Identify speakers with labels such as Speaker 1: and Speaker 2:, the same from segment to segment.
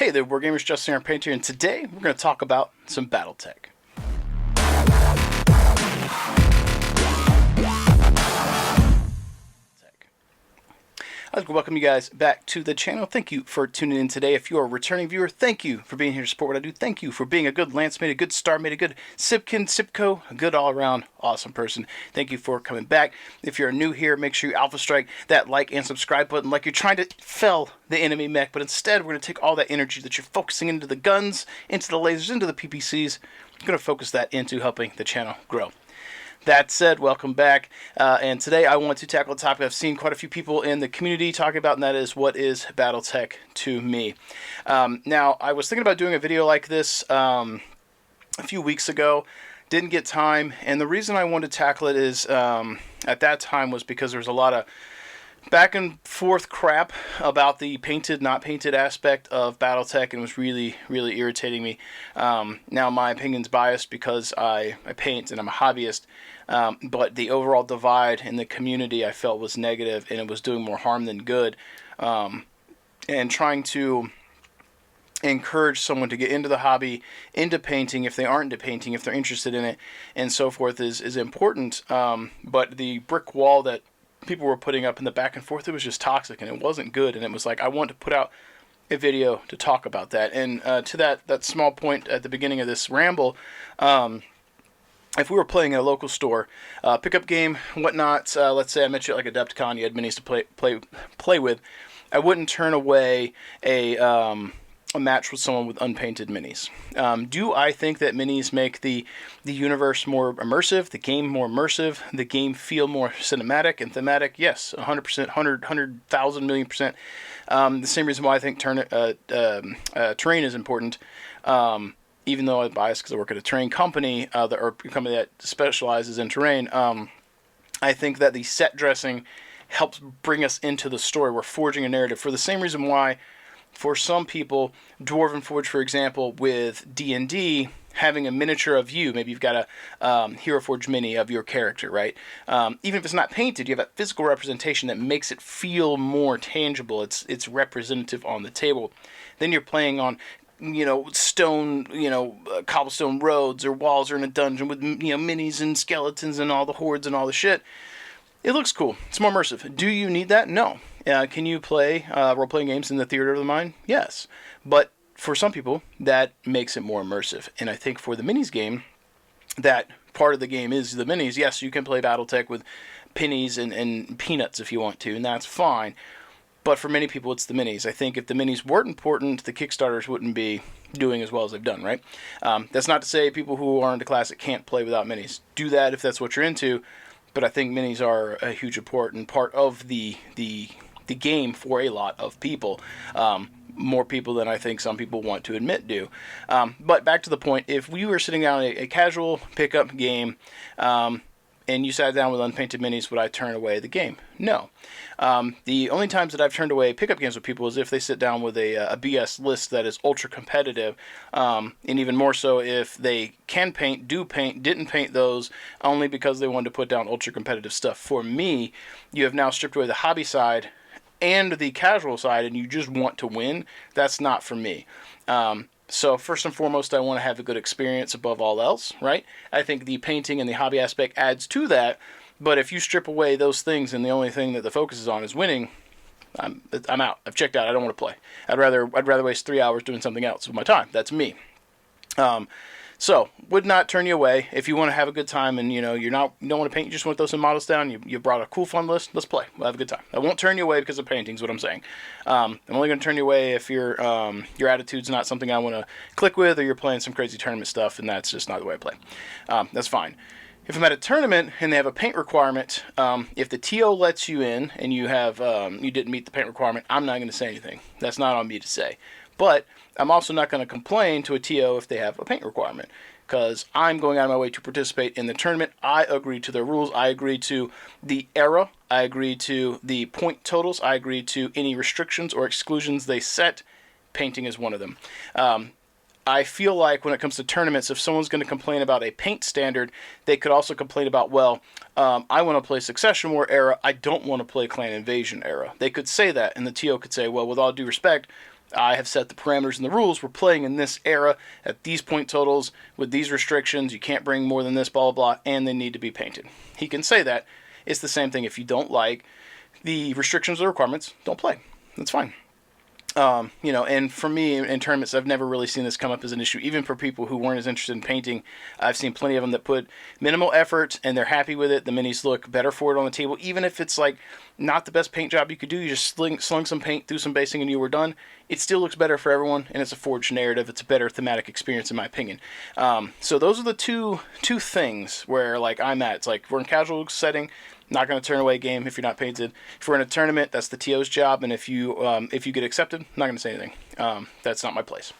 Speaker 1: Hey there, Wargamers, Justin here, Painter, and today we're going to talk about some Battletech. I'd like to welcome you guys back to the channel. Thank you for tuning in today. If you are a returning viewer, thank you for being here to support what I do. Thank you for being a good lance mate, a good star mate, a good Sipkin, Sipco, a good all-around awesome person. Thank you for coming back. If you're new here, make sure you alpha strike that like and subscribe button like you're trying to fell the enemy mech, but instead we're going to take all that energy that you're focusing into the guns, into the lasers, into the PPCs. We're going to focus that into helping the channel grow. That said, welcome back, and today I want to tackle a topic I've seen quite a few people in the community talking about, and that is, what is Battletech to me? Now, I was thinking about doing a video like this a few weeks ago, didn't get time, and the reason I wanted to tackle it is, at that time, was because there was a lot of back and forth crap about the painted, not painted aspect of Battletech, and it was really, really irritating me. Now, my opinion's biased because I paint and I'm a hobbyist, but the overall divide in the community I felt was negative, and it was doing more harm than good. And trying to encourage someone to get into the hobby, into painting, if they aren't into painting, if they're interested in it, and so forth, is important. But the brick wall that people were putting up in the back and forth, it was just toxic, and it wasn't good, and it was like, I want to put out a video to talk about that. And to that small point at the beginning of this ramble, if we were playing in a local store, pickup game, whatnot, let's say I met you at like a Adepticon, you had minis to play with, I wouldn't turn away a match with someone with unpainted minis. Do I think that minis make the universe more immersive, the game more immersive, the game feel more cinematic and thematic? Yes, 100%, 100,000 million percent. The same reason why I think terrain is important, even though I'm biased because I work at a terrain company, or a company that specializes in terrain. I think that the set dressing helps bring us into the story. We're forging a narrative for the same reason why, for some people, Dwarven Forge, for example, with D&D, having a miniature of you, maybe you've got a Hero Forge mini of your character, right? Even if it's not painted, you have that physical representation that makes it feel more tangible. It's representative on the table. Then you're playing on, stone, cobblestone roads or walls, or in a dungeon with, minis and skeletons and all the hordes and all the shit. It looks cool. It's more immersive. Do you need that? No. Can you play role-playing games in the theater of the mind? Yes. But for some people, that makes it more immersive. And I think for the minis game, that part of the game is the minis. Yes, you can play Battletech with pennies and peanuts if you want to, and that's fine. But for many people, it's the minis. I think if the minis weren't important, the Kickstarters wouldn't be doing as well as they've done, right? That's not to say people who are into Classic can't play without minis. Do that if that's what you're into. But I think minis are a huge important part of the game for a lot of people. More people than I think some people want to admit do. But back to the point, if we were sitting down a casual pickup game, and you sat down with unpainted minis, would I turn away the game? No. The only times that I've turned away pickup games with people is if they sit down with a BS list that is ultra competitive, and even more so if they can paint, do paint, didn't paint those only because they wanted to put down ultra competitive stuff. For me, you have now stripped away the hobby side and the casual side, and you just want to win. That's not for me. So first and foremost, I want to have a good experience above all else, right? I think the painting and the hobby aspect adds to that, but if you strip away those things and the only thing that the focus is on is winning, I'm out. I've checked out. I don't want to play. I'd rather waste 3 hours doing something else with my time. That's me. So, would not turn you away. If you want to have a good time and, you don't want to paint, you just want to throw some models down, you brought a cool, fun list, let's play. We'll have a good time. I won't turn you away because of painting is what I'm saying. I'm only going to turn you away if your attitude's not something I want to click with, or you're playing some crazy tournament stuff, and that's just not the way I play. That's fine. If I'm at a tournament and they have a paint requirement, if the TO lets you in and you have you didn't meet the paint requirement, I'm not going to say anything. That's not on me to say. But I'm also not going to complain to a TO if they have a paint requirement, because I'm going out of my way to participate in the tournament. I agree to their rules. I agree to the era. I agree to the point totals. I agree to any restrictions or exclusions they set. Painting is one of them. I feel like when it comes to tournaments, if someone's going to complain about a paint standard, they could also complain about, well, I want to play Succession War era. I don't want to play Clan Invasion era. They could say that, and the TO could say, well, with all due respect, I have set the parameters and the rules. We're playing in this era at these point totals with these restrictions. You can't bring more than this, blah, blah, blah, and they need to be painted. He can say that. It's the same thing. If you don't like the restrictions or requirements, don't play. That's fine. And for me in tournaments, I've never really seen this come up as an issue. Even for people who weren't as interested in painting, I've seen plenty of them that put minimal effort and they're happy with it. The minis look better for it on the table, even if it's like not the best paint job you could do. You just slung some paint, threw some basing, and you were done. It still looks better for everyone, and it's a forged narrative. It's a better thematic experience, in my opinion. So those are the two things where like I'm at. It's like we're in casual setting. Not going to turn away a game if you're not painted. If we're in a tournament, that's the TO's job, and if you get accepted, I'm not going to say anything. That's not my place.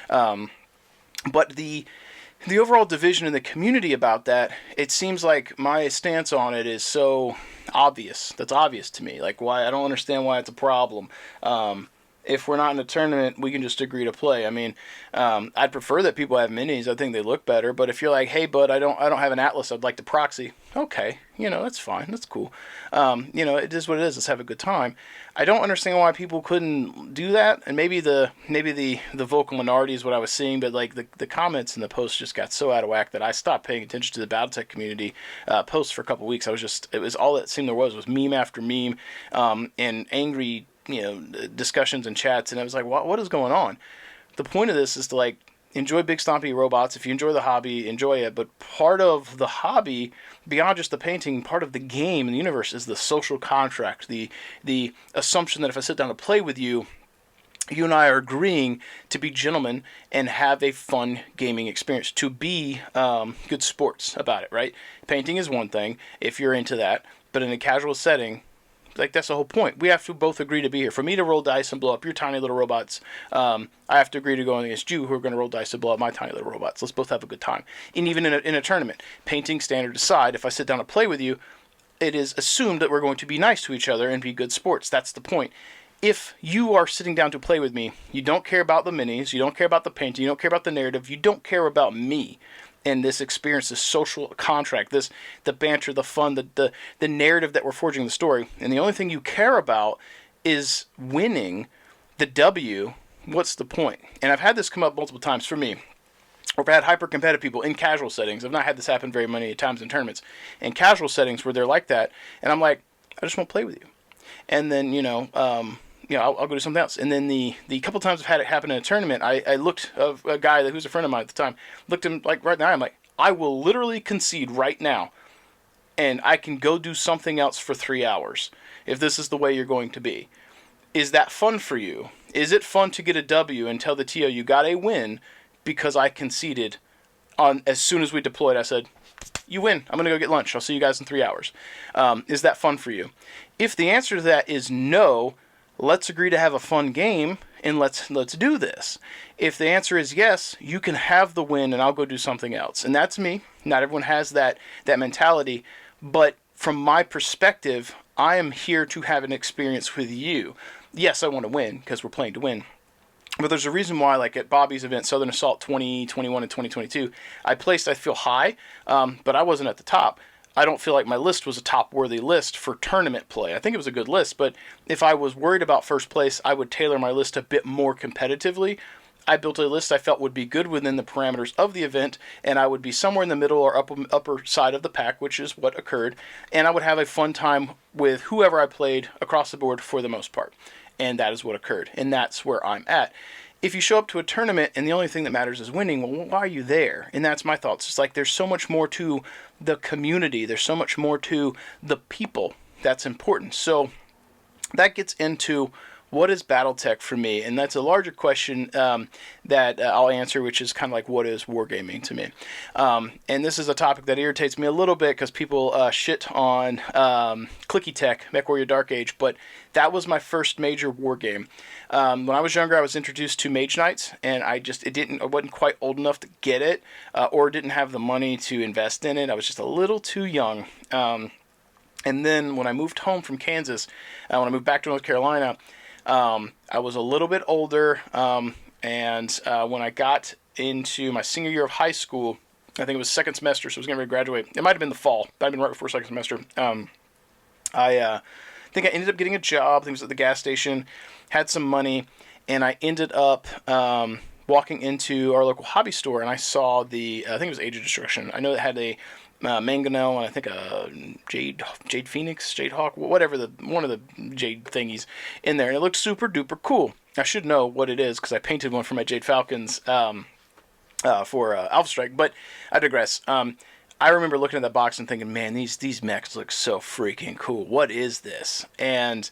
Speaker 1: But the overall division in the community about that, it seems like my stance on it is so obvious. That's obvious to me. Like, why? I don't understand why it's a problem. If we're not in a tournament, we can just agree to play. I mean, I'd prefer that people have minis. I think they look better. But if you're like, hey, bud, I don't have an Atlas. I'd like to proxy. Okay, that's fine. That's cool. It is what it is. Let's have a good time. I don't understand why people couldn't do that. And maybe the vocal minority is what I was seeing. But like the comments in the post just got so out of whack that I stopped paying attention to the Battletech community posts for a couple weeks. It was all it seemed there was meme after meme and angry discussions and chats, and I was like, what is going on? The point of this is to like enjoy big stompy robots. If you enjoy the hobby, enjoy it, but part of the hobby, beyond just the painting, part of the game and the universe is the social contract, the assumption that if I sit down to play with you, you and I are agreeing to be gentlemen and have a fun gaming experience, to be good sports about it, right? Painting is one thing if you're into that, but in a casual setting, like, that's the whole point. We have to both agree to be here. For me to roll dice and blow up your tiny little robots, I have to agree to go against you, who are going to roll dice to blow up my tiny little robots. Let's both have a good time. And even in a tournament, painting standard aside, if I sit down to play with you, it is assumed that we're going to be nice to each other and be good sports. That's the point. If you are sitting down to play with me, you don't care about the minis, you don't care about the painting, you don't care about the narrative, you don't care about me. And this experience, this social contract, the banter, the fun, the narrative that we're forging the story, and the only thing you care about is winning the W, what's the point? And I've had this come up multiple times for me. Or I've had hyper-competitive people in casual settings. I've not had this happen very many times in tournaments. In casual settings where they're like that, and I'm like, I just won't play with you. And then, I'll go do something else. And then the couple times I've had it happen in a tournament, I looked at a guy who's a friend of mine at the time, looked at him like right now, I'm like, I will literally concede right now, and I can go do something else for 3 hours if this is the way you're going to be. Is that fun for you? Is it fun to get a W and tell the TO you got a win because I conceded on as soon as we deployed? I said, you win. I'm going to go get lunch. I'll see you guys in 3 hours. Is that fun for you? If the answer to that is no, let's agree to have a fun game and let's do this. If the answer is yes, you can have the win and I'll go do something else. And that's me. Not everyone has that mentality. But from my perspective, I am here to have an experience with you. Yes, I want to win because we're playing to win. But there's a reason why, like at Bobby's event, Southern Assault 2021 and 2022, I feel high, but I wasn't at the top. I don't feel like my list was a top-worthy list for tournament play. I think it was a good list, but if I was worried about first place, I would tailor my list a bit more competitively. I built a list I felt would be good within the parameters of the event, and I would be somewhere in the middle or upper side of the pack, which is what occurred, and I would have a fun time with whoever I played across the board for the most part. And that is what occurred, and that's where I'm at. If you show up to a tournament and the only thing that matters is winning, well, why are you there? And that's my thoughts. It's like there's so much more to the community. There's so much more to the people that's important. So that gets into what is Battletech for me? And that's a larger question that I'll answer, which is kind of like, what is wargaming to me? And this is a topic that irritates me a little bit because people shit on Clicky Tech, MechWarrior Dark Age, but that was my first major war game. When I was younger, I was introduced to Mage Knights, and I wasn't quite old enough to get it, or didn't have the money to invest in it. I was just a little too young. And then when I moved home from Kansas, when I moved back to North Carolina, I was a little bit older, and when I got into my senior year of high school, I think it was second semester, so I was going to graduate. It might have been the fall. It might have been right before second semester. I think I ended up getting a job. I think it was at the gas station, had some money, and I ended up walking into our local hobby store, and I saw I think it was Age of Destruction. I know it had a mangonel and I think a jade phoenix, jade hawk, whatever, one of the jade thingies in there, and it looked super duper cool. I should know what it is because I painted one for my Jade Falcons for Alpha Strike, but I digress. I remember looking at that box and thinking, man, these mechs look so freaking cool. What is this? And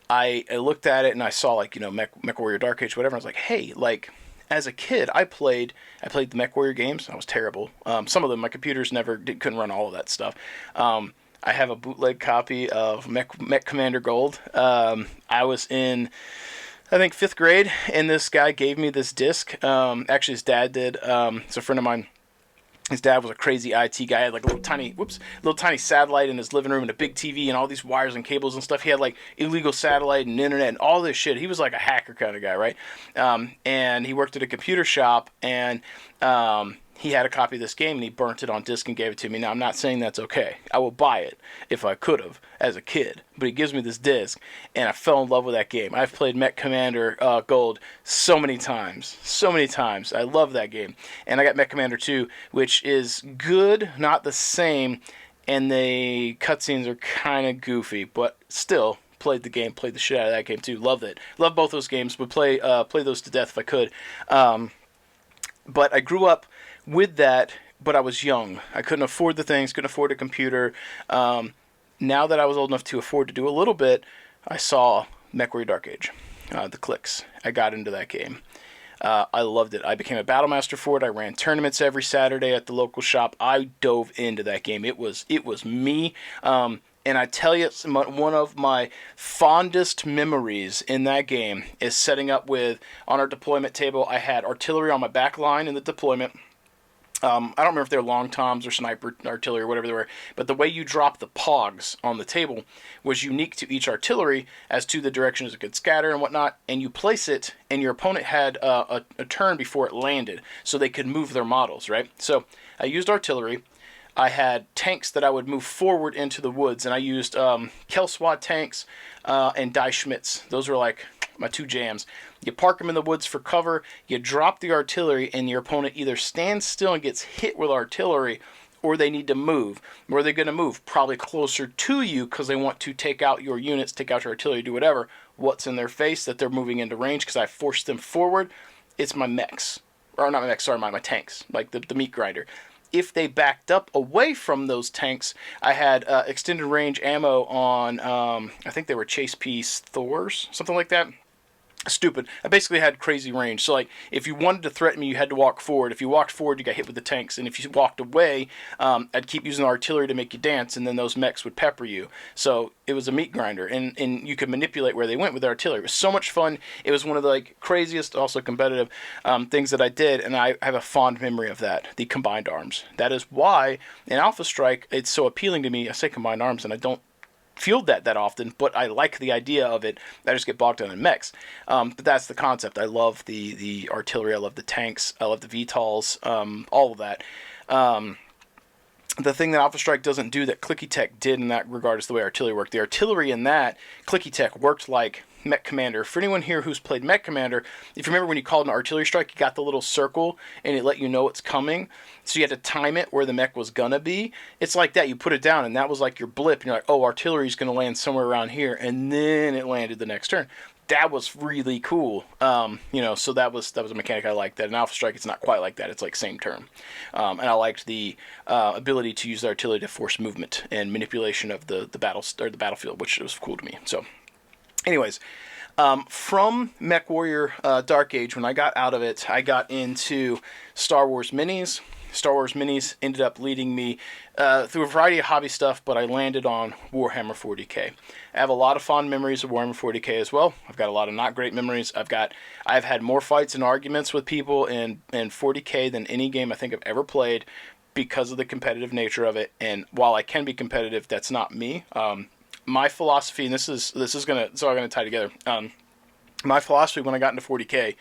Speaker 1: I looked at it and I saw, like, Mech Warrior Dark Age, whatever. I was like, hey, like, as a kid, I played the Mech Warrior games. I was terrible. Some of them, my computers couldn't run all of that stuff. I have a bootleg copy of Mech Commander Gold. I was in, I think, 5th grade, and this guy gave me this disc. Actually, his dad did. It's a friend of mine. His dad was a crazy IT guy. He had like a little tiny satellite in his living room and a big TV and all these wires and cables and stuff. He had like illegal satellite and internet and all this shit. He was like a hacker kind of guy, right? And he worked at a computer shop, and he had a copy of this game, and he burnt it on disc and gave it to me. Now, I'm not saying that's okay. I will buy it if I could have as a kid. But he gives me this disc, and I fell in love with that game. I've played Mech Commander Gold so many times. So many times. I love that game. And I got Mech Commander 2, which is good, not the same, and the cutscenes are kind of goofy, but still, played the game, played the shit out of that game too. Loved it. Loved both those games. Would play those to death if I could. But I grew up with that, but I was young. I couldn't afford the things, couldn't afford a computer. Now that I was old enough to afford to do a little bit, I saw MechWarrior Dark Age, the clicks. I got into that game. I loved it. I became a battle master for it. I ran tournaments every Saturday at the local shop. I dove into that game. It was me. And I tell you, one of my fondest memories in that game is setting up on our deployment table, I had artillery on my back line in the deployment. I don't remember if they were long toms or sniper artillery or whatever they were, but the way you drop the pogs on the table was unique to each artillery as to the directions it could scatter and whatnot, and you place it, and your opponent had a turn before it landed, so they could move their models, right? So I used artillery. I had tanks that I would move forward into the woods, and I used Kelswad tanks and Die Schmitz. Those were like my two jams. You park them in the woods for cover, you drop the artillery, and your opponent either stands still and gets hit with artillery, or they need to move. Where are they going to move? Probably closer to you because they want to take out your units, take out your artillery, do whatever. What's in their face that they're moving into range because I forced them forward? It's my mechs. Or not my mechs, sorry, my tanks, like the meat grinder. If they backed up away from those tanks, I had extended range ammo on, I think they were Chase Piece Thors, something like that. Stupid. I basically had crazy range. So, like, if you wanted to threaten me, you had to walk forward. If you walked forward, you got hit with the tanks. And if you walked away, I'd keep using the artillery to make you dance, and then those mechs would pepper you. So, it was a meat grinder. And you could manipulate where they went with the artillery. It was so much fun. It was one of the, like, craziest, also competitive things that I did. And I have a fond memory of that, the combined arms. That is why, in Alpha Strike, it's so appealing to me. I say combined arms, and I don't field that often, but I like the idea of it. I just get bogged down in mechs. But that's the concept. I love the artillery. I love the tanks. I love the VTOLs. All of that. The thing that Alpha Strike doesn't do that Clicky Tech did in that regard is the way artillery worked. The artillery in that, Clicky Tech worked like Mech Commander. For anyone here who's played Mech Commander, if you remember when you called an artillery strike, you got the little circle and it let you know it's coming. So you had to time it where the mech was gonna be. It's like that. You put it down and that was like your blip. And you're like, oh, artillery's gonna land somewhere around here. And then it landed the next turn. That was really cool. So that was a mechanic I liked. That in Alpha Strike, it's not quite like that. It's like same turn. And I liked the ability to use the artillery to force movement and manipulation of the battlefield, which was cool to me. So, anyways, from Mech Warrior Dark Age, when I got out of it, I got into Star Wars Minis. Star Wars Minis ended up leading me through a variety of hobby stuff, but I landed on Warhammer 40k. I have a lot of fond memories of Warhammer 40k as well. I've got a lot of not great memories. I've had more fights and arguments with people in 40k than any game I think I've ever played because of the competitive nature of it. And while I can be competitive, that's not me. My philosophy, and it's all gonna tie together. My philosophy when I got into 40k,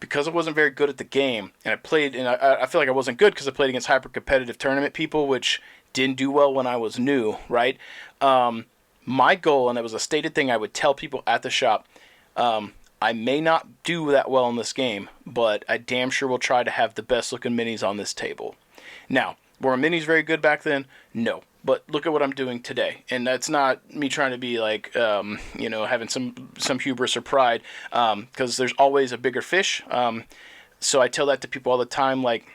Speaker 1: because I wasn't very good at the game, and I feel like I wasn't good because I played against hyper-competitive tournament people, which didn't do well when I was new, right? My goal, and it was a stated thing I would tell people at the shop, I may not do that well in this game, but I damn sure will try to have the best looking minis on this table. Now, were my minis very good back then? No. But look at what I'm doing today. And that's not me trying to be like, having some hubris or pride, because there's always a bigger fish. So I tell that to people all the time, like,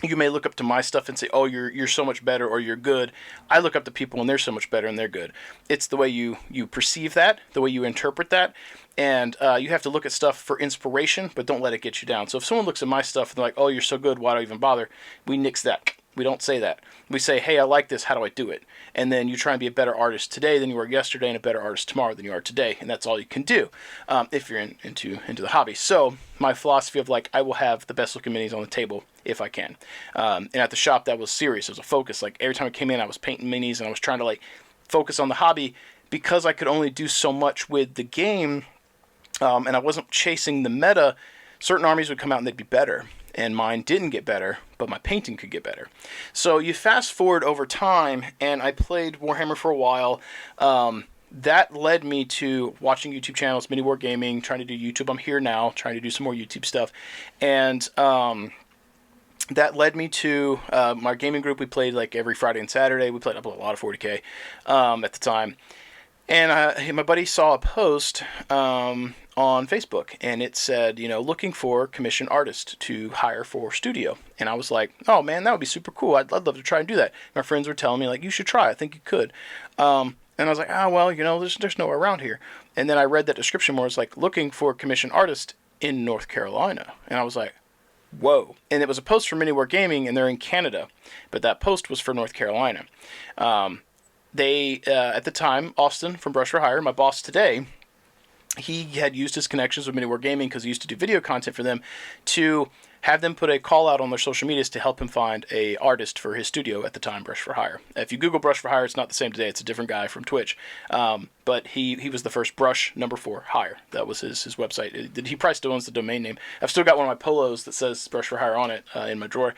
Speaker 1: you may look up to my stuff and say, oh, you're so much better, or you're good. I look up to people and they're so much better and they're good. It's the way you perceive that, the way you interpret that. And you have to look at stuff for inspiration, but don't let it get you down. So if someone looks at my stuff and they're like, oh, you're so good, why do I even bother? We nix that. We don't say that. We say, hey, I like this, how do I do it? And then you try and be a better artist today than you were yesterday, and a better artist tomorrow than you are today. And that's all you can do if you're into the hobby. So my philosophy of, like, I will have the best looking minis on the table if I can. And at the shop, that was serious. It was a focus. Like, every time I came in, I was painting minis, and I was trying to, like, focus on the hobby, because I could only do so much with the game, and I wasn't chasing the meta. Certain armies would come out and they'd be better, and mine didn't get better, but my painting could get better. So you fast forward over time, and I played Warhammer for a while. That led me to watching YouTube channels, Mini Wargaming, trying to do YouTube. I'm here now, trying to do some more YouTube stuff. And that led me to my gaming group. We played like every Friday and Saturday. We played up a lot of 40K at the time. And my buddy saw a post on Facebook, and it said, looking for commissioned artist to hire for studio. And I was like, oh man, that would be super cool. I'd love to try and do that. My friends were telling me, like, you should try. I think you could. And I was like, well, there's nowhere around here. And then I read that description where it's like, looking for commissioned artist in North Carolina. And I was like, whoa. And it was a post for Mini Wargaming, and they're in Canada. But that post was for North Carolina. They, at the time, Austin from Brush for Hire, my boss today, he had used his connections with Mini Wargaming, because he used to do video content for them, to have them put a call out on their social medias to help him find a artist for his studio at the time, Brush for Hire. If you Google Brush for Hire, it's not the same today. It's a different guy from Twitch. But he was the first Brush #4 Hire. That was his website. He probably still owns the domain name. I've still got one of my polos that says Brush for Hire on it in my drawer.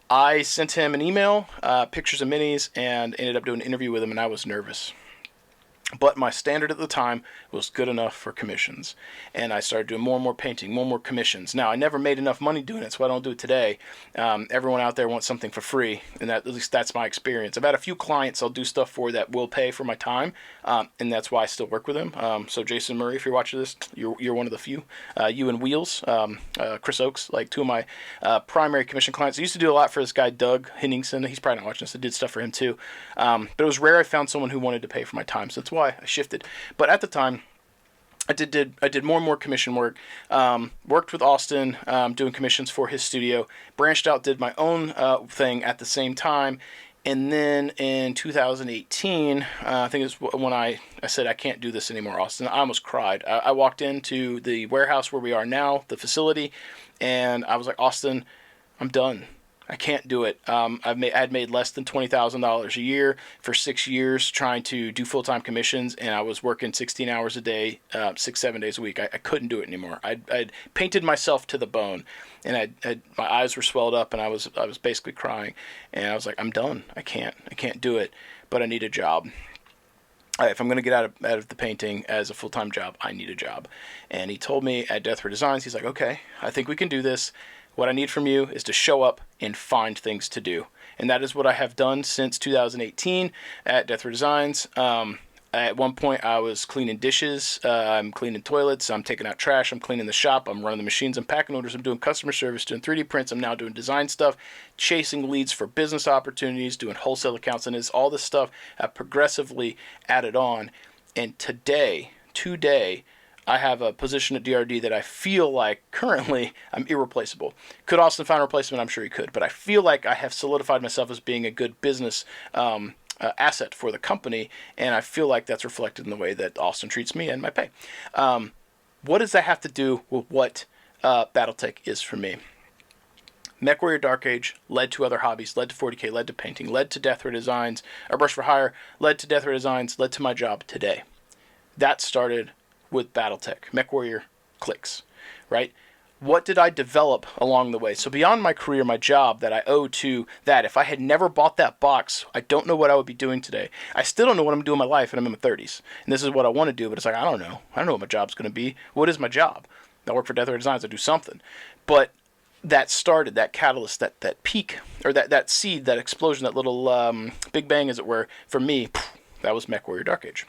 Speaker 1: I sent him an email, pictures of minis, and ended up doing an interview with him, and I was nervous. But my standard at the time was good enough for commissions. And I started doing more and more painting, more and more commissions. Now, I never made enough money doing it, so I don't do it today. Everyone out there wants something for free, and at least that's my experience. I've had a few clients I'll do stuff for that will pay for my time, and that's why I still work with them. So Jason Murray, if you're watching this, you're one of the few. You and Wheels, Chris Oakes, like two of my primary commission clients. I used to do a lot for this guy, Doug Henningsen. He's probably not watching this. I did stuff for him too. But it was rare I found someone who wanted to pay for my time, so that's why I shifted. But at the time, I did more and more commission work. Worked with Austin, doing commissions for his studio. Branched out, did my own thing at the same time. And then in 2018, I think it's when I said, I can't do this anymore, Austin. I almost cried. I walked into the warehouse where we are now, the facility, and I was like, Austin, I'm done. I can't do it. I'd made less than $20,000 a year for 6 years trying to do full-time commissions, and I was working 16 hours a day, 6-7 days a week. I couldn't do it anymore. I'd painted myself to the bone, and my eyes were swelled up, and I was basically crying. And I was like, I'm done. I can't do it, but I need a job. If I'm going to get out of the painting as a full-time job, I need a job. And he told me at Death for Designs, he's like, okay, I think we can do this. What I need from you is to show up and find things to do. And that is what I have done since 2018 at Death for Designs. At one point, I was cleaning dishes. I'm cleaning toilets. I'm taking out trash. I'm cleaning the shop. I'm running the machines. I'm packing orders. I'm doing customer service, doing 3D prints. I'm now doing design stuff, chasing leads for business opportunities, doing wholesale accounts. And it's all this stuff I've progressively added on. And today, I have a position at DRD that I feel like currently I'm irreplaceable. Could Austin find a replacement? I'm sure he could. But I feel like I have solidified myself as being a good business asset for the company, and I feel like that's reflected in the way that Austin treats me and my pay. What does that have to do with what Battletech is for me? MechWarrior Dark Age led to other hobbies, led to 40K, led to painting, led to Death for Designs, or Brush for Hire, led to Death for Designs, led to my job today. That started with Battletech. MechWarrior clicks, right? What did I develop along the way? So beyond my career, my job, that I owe to that. If I had never bought that box, I don't know what I would be doing today. I still don't know what I'm doing in my life, and I'm in my 30s. And this is what I want to do, but it's like, I don't know. I don't know what my job's going to be. What is my job? I work for Death Ray Designs. I do something. But that started, that catalyst, that peak, or that seed, that explosion, that little big bang, as it were, for me, that was MechWarrior Dark Age.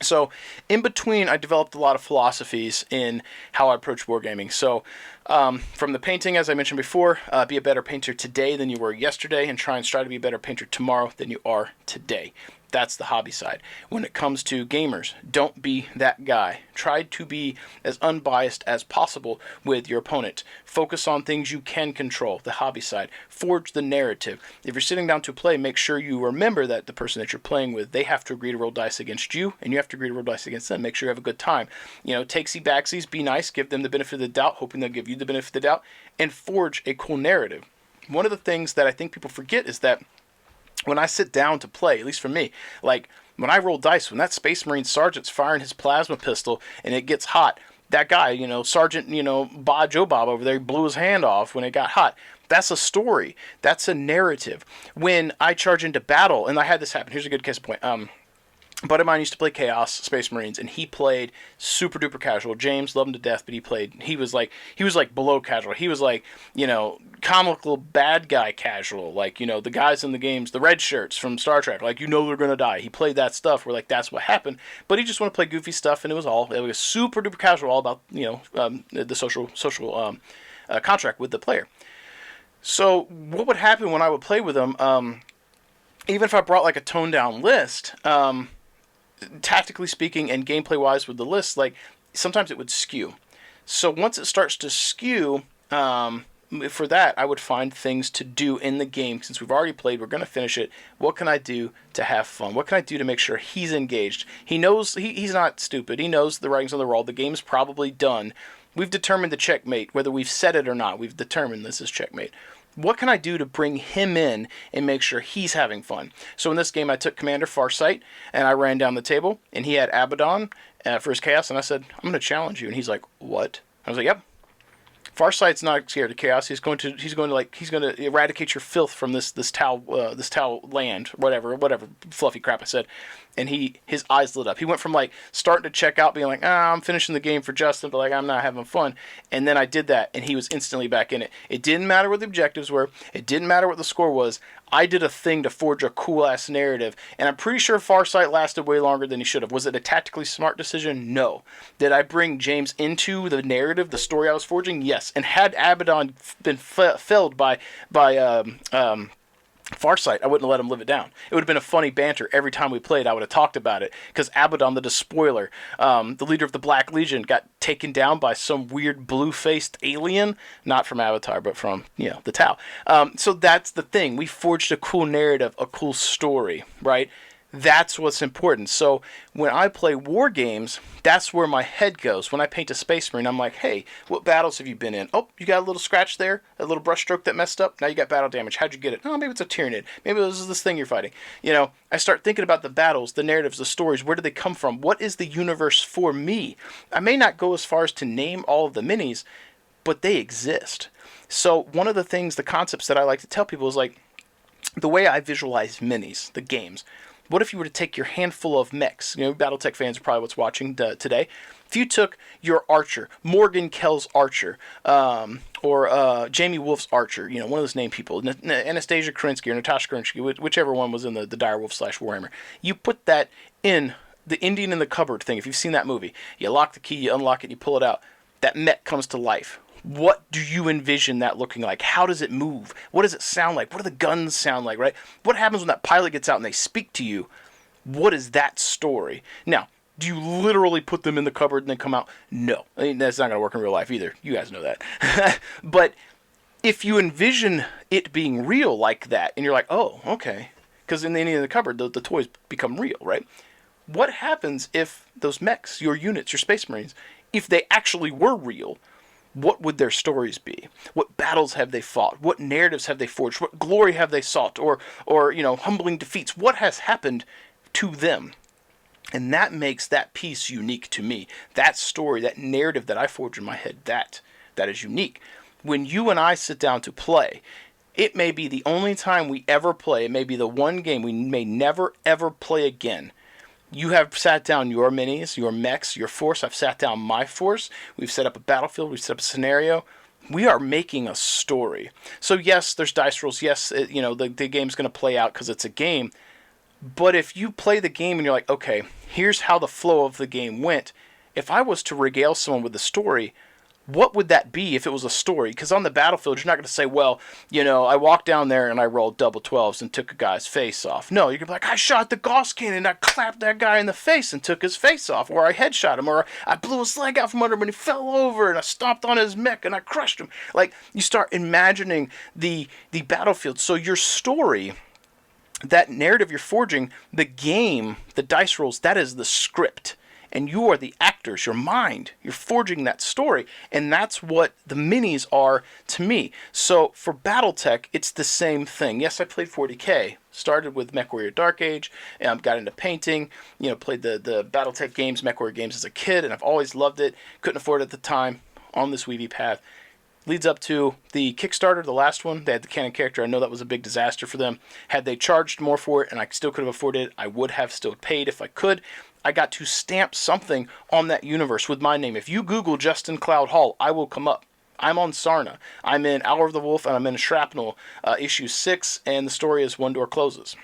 Speaker 1: So in between, I developed a lot of philosophies in how I approach wargaming. So from the painting, as I mentioned before, be a better painter today than you were yesterday, and strive to be a better painter tomorrow than you are today. That's the hobby side. When it comes to gamers, don't be that guy. Try to be as unbiased as possible with your opponent. Focus on things you can control, the hobby side. Forge the narrative. If you're sitting down to play, make sure you remember that the person that you're playing with, they have to agree to roll dice against you, and you have to agree to roll dice against them. Make sure you have a good time. Takesy backsies, be nice, give them the benefit of the doubt, hoping they'll give you the benefit of the doubt, and forge a cool narrative. One of the things that I think people forget is that when I sit down to play, at least for me, like when I roll dice, when that Space Marine sergeant's firing his plasma pistol and it gets hot, that guy, Sergeant, Joe Bob over there blew his hand off when it got hot. That's a story. That's a narrative. When I charge into battle, and I had this happen, here's a good case in point. A buddy of mine used to play Chaos Space Marines, and he played super duper casual. James loved him to death, but he was like below casual. He was like, comical bad guy casual, like, the guys in the games, the red shirts from Star Trek, like, they're gonna die. He played that stuff where, like, that's what happened, but he just wanted to play goofy stuff, and it was super duper casual, all about the social contract with the player. So what would happen when I would play with him? Even if I brought like a toned down list, tactically speaking and gameplay wise with the list, like, sometimes it would skew. So once it starts to skew, for that, I would find things to do in the game. Since we've already played, we're going to finish it. What can I do to have fun? What can I do to make sure he's engaged? He knows, he's not stupid. He knows the writings on the wall. The game's probably done. We've determined the checkmate. Whether we've said it or not, we've determined this is checkmate. What can I do to bring him in and make sure he's having fun? So in this game, I took Commander Farsight, and I ran down the table, and he had Abaddon for his Chaos, and I said, I'm going to challenge you. And he's like, what? I was like, yep. Farsight's not scared of chaos. He's going to eradicate your filth from this Tau land, whatever fluffy crap I said. And his eyes lit up. He went from like starting to check out, being like, I'm finishing the game for Justin, but like I'm not having fun. And then I did that, and he was instantly back in it. It didn't matter what the objectives were. It didn't matter what the score was. I did a thing to forge a cool-ass narrative, and I'm pretty sure Farsight lasted way longer than he should have. Was it a tactically smart decision? No. Did I bring James into the narrative, the story I was forging? Yes. And had Abaddon been felled by Farsight, I wouldn't have let him live it down. It would have been a funny banter every time we played. I would have talked about it, because Abaddon, the Despoiler, the leader of the Black Legion, got taken down by some weird blue-faced alien, not from Avatar, but from, the Tau. So that's the thing. We forged a cool narrative, a cool story, right? That's what's important. So when I play war games, that's where my head goes. When I paint a Space Marine, I'm like, hey, what battles have you been in? Oh, you got a little scratch there, a little brush stroke that messed up. Now you got battle damage. How'd you get it? Oh, maybe it's a Tyranid. Maybe this is this thing you're fighting. I start thinking about the battles, the narratives, the stories. Where do they come from? What is the universe for me? I may not go as far as to name all of the minis, but they exist. So one of the things, the concepts that I like to tell people is like, the way I visualize minis, the games. What if you were to take your handful of mechs? Battletech fans are probably what's watching today. If you took your Archer, Morgan Kell's Archer, or Jamie Wolf's Archer, one of those name people, Anastasia Krinsky or Natasha Krinsky, whichever one was in the Direwolf / Warhammer, you put that in the Indian in the cupboard thing. If you've seen that movie, you lock the key, you unlock it, you pull it out. That mech comes to life. What do you envision that looking like? How does it move? What does it sound like? What do the guns sound like, right? What happens when that pilot gets out and they speak to you? What is that story? Now, do you literally put them in the cupboard and then come out? No. I mean, that's not going to work in real life either. You guys know that. But if you envision it being real like that, and you're like, oh, okay. Because in the cupboard, the toys become real, right? What happens if those mechs, your units, your Space Marines, if they actually were real? What would their stories be? What battles have they fought? What narratives have they forged? What glory have they sought? Or humbling defeats? What has happened to them? And that makes that piece unique to me. That story, that narrative that I forge in my head, that is unique. When you and I sit down to play, it may be the only time we ever play. It may be the one game we may never, ever play again. You have sat down your minis, your mechs, your force. I've sat down my force. We've set up a battlefield. We've set up a scenario. We are making a story. So yes, there's dice rolls. Yes, the game's going to play out because it's a game. But if you play the game and you're like, okay, here's how the flow of the game went. If I was to regale someone with the story, what would that be if it was a story? Because on the battlefield, you're not going to say, well, I walked down there and I rolled double 12s and took a guy's face off. No, you're going to be like, I shot the Gauss cannon and I clapped that guy in the face and took his face off. Or I headshot him. Or I blew his leg out from under him and he fell over and I stomped on his mech and I crushed him. Like, you start imagining the battlefield. So your story, that narrative you're forging, the game, the dice rolls, that is the script. And you are the actors, your mind. You're forging that story. And that's what the minis are to me. So for Battletech, it's the same thing. Yes, I played 40K. Started with MechWarrior Dark Age. Got into painting. Played the Battletech games, MechWarrior games as a kid. And I've always loved it. Couldn't afford it at the time. On this weavy path. Leads up to the Kickstarter, the last one. They had the canon character. I know that was a big disaster for them. Had they charged more for it and I still could have afforded it, I would have still paid if I could. I got to stamp something on that universe with my name. If you Google Justin Cloud Hall, I will come up. I'm on Sarna. I'm in Hour of the Wolf, and I'm in Shrapnel, issue 6, and the story is One Door Closes.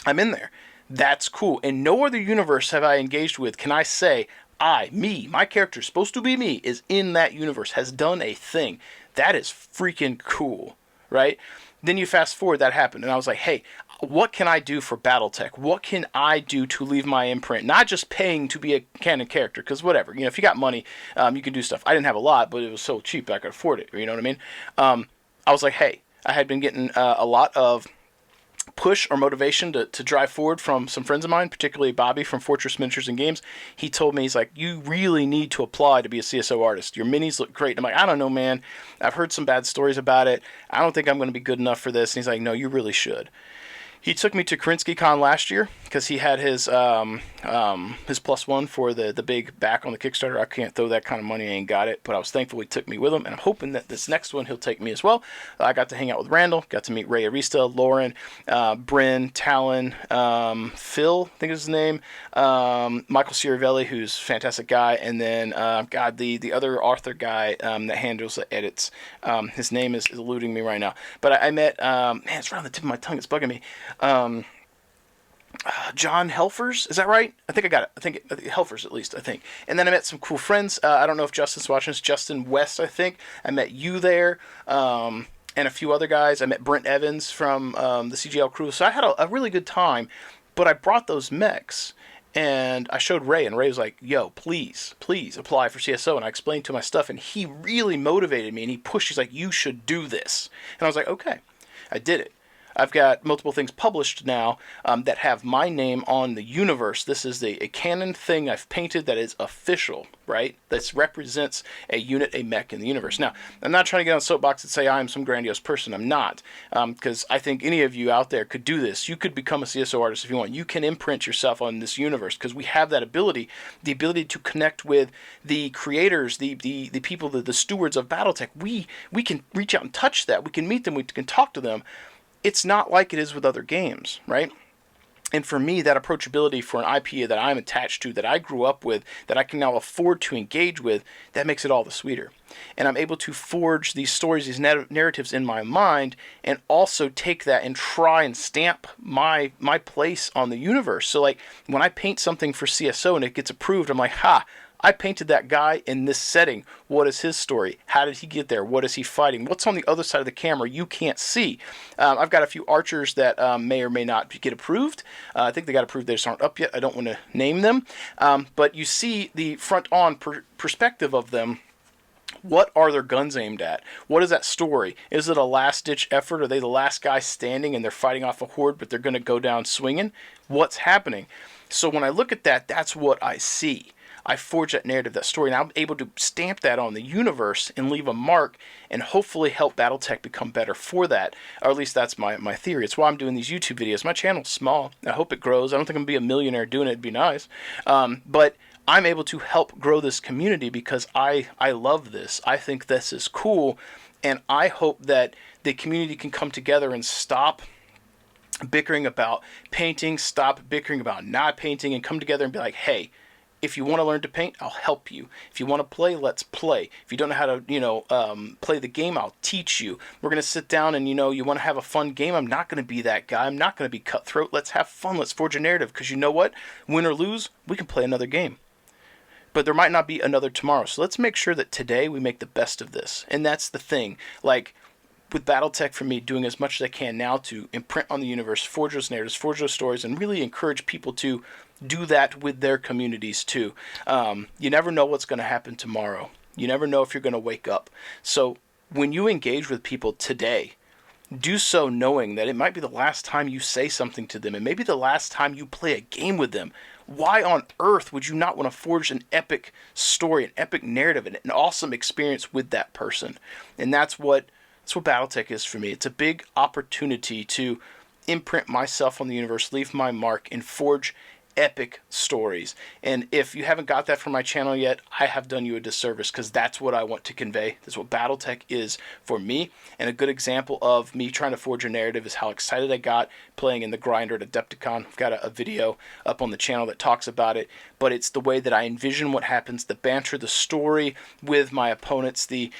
Speaker 1: I'm in there. That's cool. In no other universe have I engaged with can I say, my character, supposed to be me, is in that universe, has done a thing. That is freaking cool, right? Then you fast forward, that happened, and I was like, hey, what can I do for Battletech? What can I do to leave my imprint? Not just paying to be a canon character, because whatever. If you got money, you can do stuff. I didn't have a lot, but it was so cheap I could afford it. You know what I mean? I was like, hey, I had been getting a lot of push or motivation to drive forward from some friends of mine, particularly Bobby from Fortress Miniatures and Games. He told me, he's like, you really need to apply to be a CSO artist. Your minis look great. And I'm like, I don't know, man. I've heard some bad stories about it. I don't think I'm going to be good enough for this. And he's like, no, you really should. He took me to KarinskyCon last year because he had his +1 for the big back on the Kickstarter. I can't throw that kind of money. I ain't got it. But I was thankful he took me with him. And I'm hoping that this next one, he'll take me as well. I got to hang out with Randall. Got to meet Ray Arista, Lauren, Bryn, Talon, Phil, I think is his name. Michael Ciravelli, who's a fantastic guy. And then, the other Arthur guy that handles the edits. His name is eluding me right now. But I met, man, it's right on the tip of my tongue. It's bugging me. John Helfers, is that right? I think I got it. I think Helfers, at least, I think. And then I met some cool friends. I don't know if Justin's watching this. Justin West, I think. I met you there, and a few other guys. I met Brent Evans from the CGL crew. So I had a really good time, but I brought those mechs. And I showed Ray, and Ray was like, yo, please apply for CSO. And I explained to him my stuff, and he really motivated me, and he pushed. He's like, you should do this. And I was like, okay. I did it. I've got multiple things published now that have my name on the universe. This is a canon thing I've painted that is official, right? This represents a unit, a mech in the universe. Now, I'm not trying to get on a soapbox and say I'm some grandiose person. I'm not, because I think any of you out there could do this. You could become a CSO artist if you want. You can imprint yourself on this universe because we have that ability, the ability to connect with the creators, the people, the stewards of Battletech. We can reach out and touch that. We can meet them. We can talk to them. It's not like it is with other games, right? And for me, that approachability for an IP that I'm attached to, that I grew up with, that I can now afford to engage with, that makes it all the sweeter. And I'm able to forge these stories, these narratives in my mind, and also take that and try and stamp my place on the universe. So like when I paint something for CSO and it gets approved, I'm like, I painted that guy in this setting. What is his story? How did he get there? What is he fighting? What's on the other side of the camera you can't see? I've got a few archers that may or may not get approved. I think they got approved. They just aren't up yet. I don't want to name them. But you see the front-on perspective of them. What are their guns aimed at? What is that story? Is it a last-ditch effort? Are they the last guy standing and they're fighting off a horde, but they're going to go down swinging? What's happening? So when I look at that, that's what I see. I forge that narrative, that story, and I'm able to stamp that on the universe and leave a mark and hopefully help Battletech become better for that. Or at least that's my theory. It's why I'm doing these YouTube videos. My channel's small. I hope it grows. I don't think I'm going to be a millionaire doing it. It'd be nice. But I'm able to help grow this community because I love this. I think this is cool, and I hope that the community can come together and stop bickering about painting, stop bickering about not painting, and come together and be like, hey, if you want to learn to paint, I'll help you. If you want to play, let's play. If you don't know how to, play the game, I'll teach you. We're going to sit down and, you want to have a fun game. I'm not going to be that guy. I'm not going to be cutthroat. Let's have fun. Let's forge a narrative, because you know what? Win or lose, we can play another game. But there might not be another tomorrow. So let's make sure that today we make the best of this. And that's the thing. Like, with Battletech, for me, doing as much as I can now to imprint on the universe, forge those narratives, forge those stories, and really encourage people to do that with their communities too. You never know what's going to happen tomorrow. You never know if you're going to wake up. So when you engage with people today, do so knowing that it might be the last time you say something to them, and maybe the last time you play a game with them. Why on earth would you not want to forge an epic story, an epic narrative, and an awesome experience with that person? And that's what Battletech is for me. It's a big opportunity to imprint myself on the universe, leave my mark, and forge epic stories. And if you haven't got that from my channel yet, I have done you a disservice, because that's what I want to convey. That's what Battletech is for me. And a good example of me trying to forge a narrative is how excited I got playing in the grinder at Adepticon. I've got a video up on the channel that talks about it, but it's the way that I envision what happens, the banter, the story with my opponents, the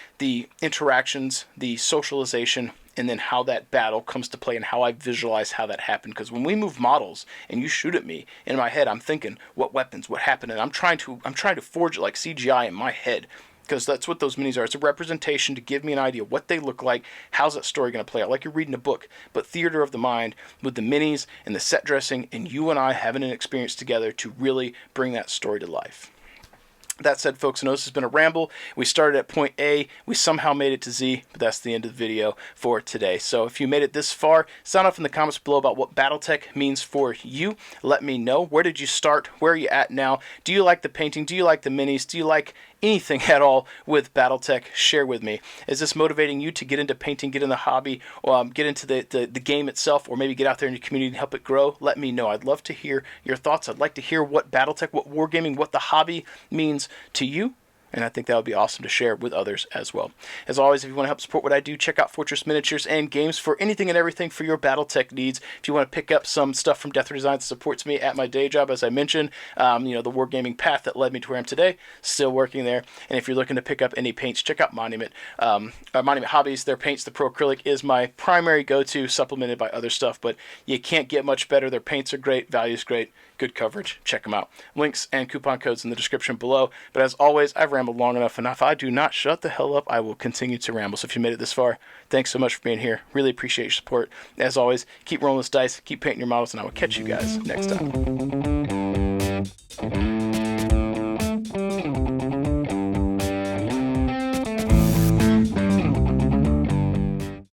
Speaker 1: interactions, the socialization, and then how that battle comes to play and how I visualize how that happened. Because when we move models and you shoot at me, in my head I'm thinking what weapons, what happened, and I'm trying to forge it like CGI in my head, because that's what those minis are. It's a representation to give me an idea what they look like. How's that story going to play out? Like you're reading a book, but theater of the mind with the minis and the set dressing, and you and I having an experience together to really bring that story to life. That said, folks, I know this has been a ramble. We started at point A. We somehow made it to Z, but that's the end of the video for today. So if you made it this far, sound off in the comments below about what Battletech means for you. Let me know. Where did you start? Where are you at now? Do you like the painting? Do you like the minis? Do you like anything at all with Battletech? Share with me. Is this motivating you to get into painting, get in the hobby, get into the game itself, or maybe get out there in your community and help it grow? Let me know. I'd love to hear your thoughts. I'd like to hear what Battletech, what Wargaming, what the hobby means to you. And I think that would be awesome to share with others as well. As always, if you want to help support what I do, check out Fortress Miniatures and Games for anything and everything for your Battletech needs. If you want to pick up some stuff from Death Designs that supports me at my day job, as I mentioned, the Wargaming path that led me to where I'm today, still working there. And if you're looking to pick up any paints, check out Monument. Monument Hobbies, their paints, the Pro Acrylic is my primary go-to, supplemented by other stuff, but you can't get much better. Their paints are great, value's great, good coverage. Check them out. Links and coupon codes in the description below. But as always, I've rambled long enough, and if I do not shut the hell up, I will continue to ramble. So if you made it this far, thanks so much for being here. Really appreciate your support. As always, keep rolling those dice, keep painting your models, and I will catch you guys next time.